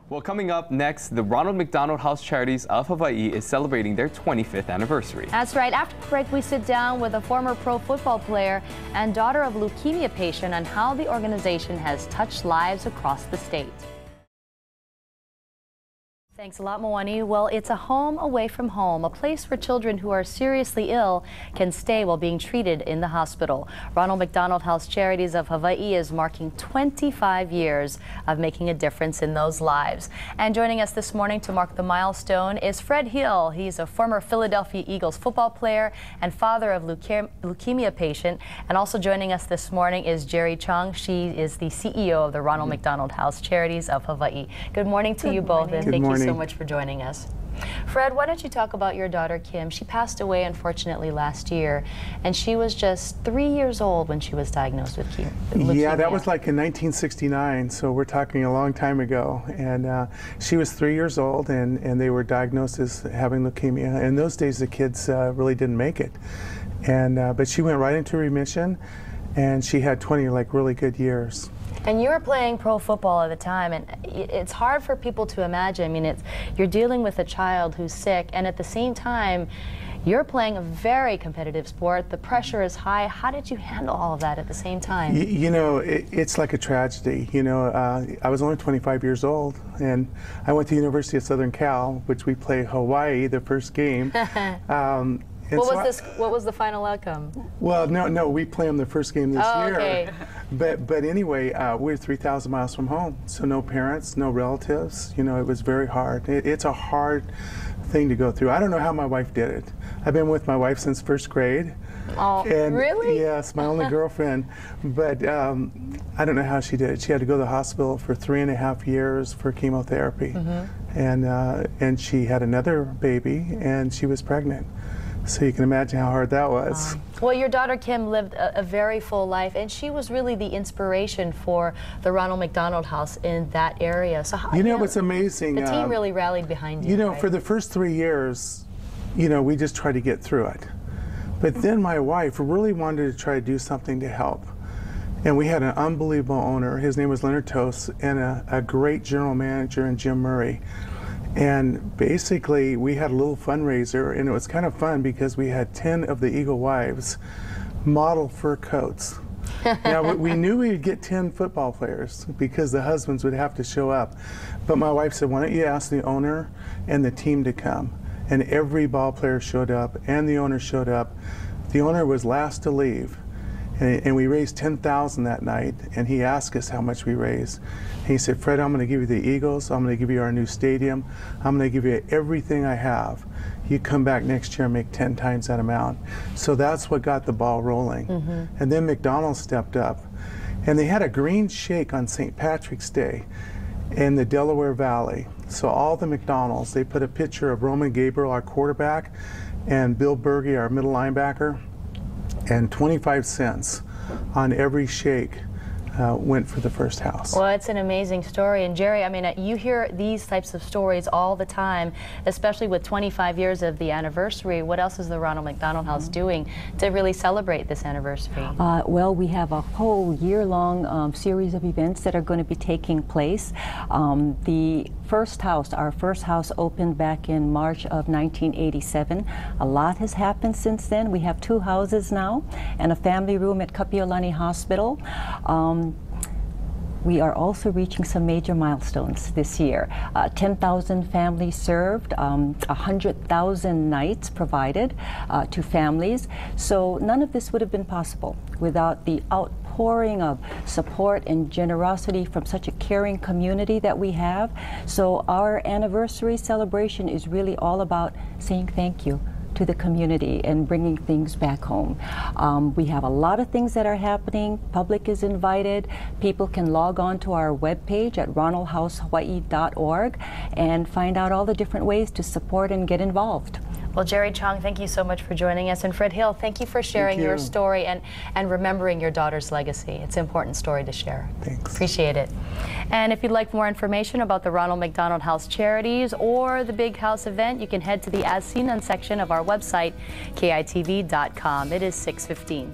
Well, coming up next, the Ronald McDonald House Charities of Hawaii is celebrating their 25th anniversary. That's right. After the break, we sit down with a former pro football player and daughter of leukemia patient on how the organization has touched lives across the state. Thanks a lot, Moani. Well, it's a home away from home, a place where children who are seriously ill can stay while being treated in the hospital. Ronald McDonald House Charities of Hawaii is marking 25 years of making a difference in those lives. And joining us this morning to mark the milestone is Fred Hill. He's a former Philadelphia Eagles football player and father of leukemia patient. And also joining us this morning is Jerry Chung. She is the CEO of the Ronald McDonald House Charities of Hawaii. Good morning to you both, and thank you so much for joining us. Fred, why don't you talk about your daughter Kim? She passed away unfortunately last year, and she was just 3 years old when she was diagnosed with leukemia. Yeah, that was like in 1969, so we're talking a long time ago. And she was 3 years old, and they were diagnosed as having leukemia. In those days, the kids really didn't make it, and but she went right into remission, and she had 20 really good years. And you were playing pro football at the time, and it's hard for people to imagine. I mean, you're dealing with a child who's sick, and at the same time, you're playing a very competitive sport. The pressure is high. How did you handle all of that at the same time? You know, it's like a tragedy. You know, I was only 25 years old, and I went to University of Southern Cal, which we play Hawaii the first game. What was the final outcome? Well, no, we play them the first game this year. Okay. But anyway, we're 3,000 miles from home, so no parents, no relatives. You know, it was very hard. It's a hard thing to go through. I don't know how my wife did it. I've been with my wife since first grade. Oh, and really? Yes, my only girlfriend. But I don't know how she did it. She had to go to the hospital for 3.5 years for chemotherapy. And she had another baby, and she was pregnant. So you can imagine how hard that was. Well, your daughter Kim lived a very full life, and she was really the inspiration for the Ronald McDonald House in that area. So how, you know what's amazing? The team really rallied behind you. You know, right? for the first 3 years, you know, we just tried to get through it. But then my wife really wanted to try to do something to help. And we had an unbelievable owner. His name was Leonard Tost, and a great general manager in Jim Murray. And basically, we had a little fundraiser, and it was kind of fun because we had 10 of the Eagle wives model fur coats. Now, we knew we'd get 10 football players because the husbands would have to show up. But my wife said, why don't you ask the owner and the team to come? And every ball player showed up, and the owner showed up. The owner was last to leave. And we raised $10,000 that night, and he asked us how much we raised. And he said, Fred, I'm going to give you the Eagles, I'm going to give you our new stadium, I'm going to give you everything I have. You come back next year and make 10 times that amount. So that's what got the ball rolling. And then McDonald's stepped up, and they had a green shake on St. Patrick's Day in the Delaware Valley. So all the McDonald's, they put a picture of Roman Gabriel, our quarterback, and Bill Berge, our middle linebacker, and 25 cents on every shake went for the first house. Well, it's an amazing story. And Jerry, I mean, you hear these types of stories all the time, especially with 25 years of the anniversary. What else is the Ronald McDonald House doing to really celebrate this anniversary? Well, we have a whole year-long series of events that are going to be taking place. The first house, our first house, opened back in March of 1987. A lot has happened since then. We have 2 houses now and a family room at Kapiolani Hospital. We are also reaching some major milestones this year. 10,000 families served, 100,000 nights provided to families. So none of this would have been possible without the outpouring of support and generosity from such a caring community that we have. So our anniversary celebration is really all about saying thank you to the community and bringing things back home. We have a lot of things that are happening. Public is invited. People can log on to our webpage at ronaldhousehawaii.org and find out all the different ways to support and get involved. Well, Jerry Chung, thank you so much for joining us. And Fred Hill, thank you for sharing your story and remembering your daughter's legacy. It's an important story to share. Thanks. Appreciate it. And if you'd like more information about the Ronald McDonald House Charities or the Big House event, you can head to the As Seen On section of our website, KITV.com. It is 6:15.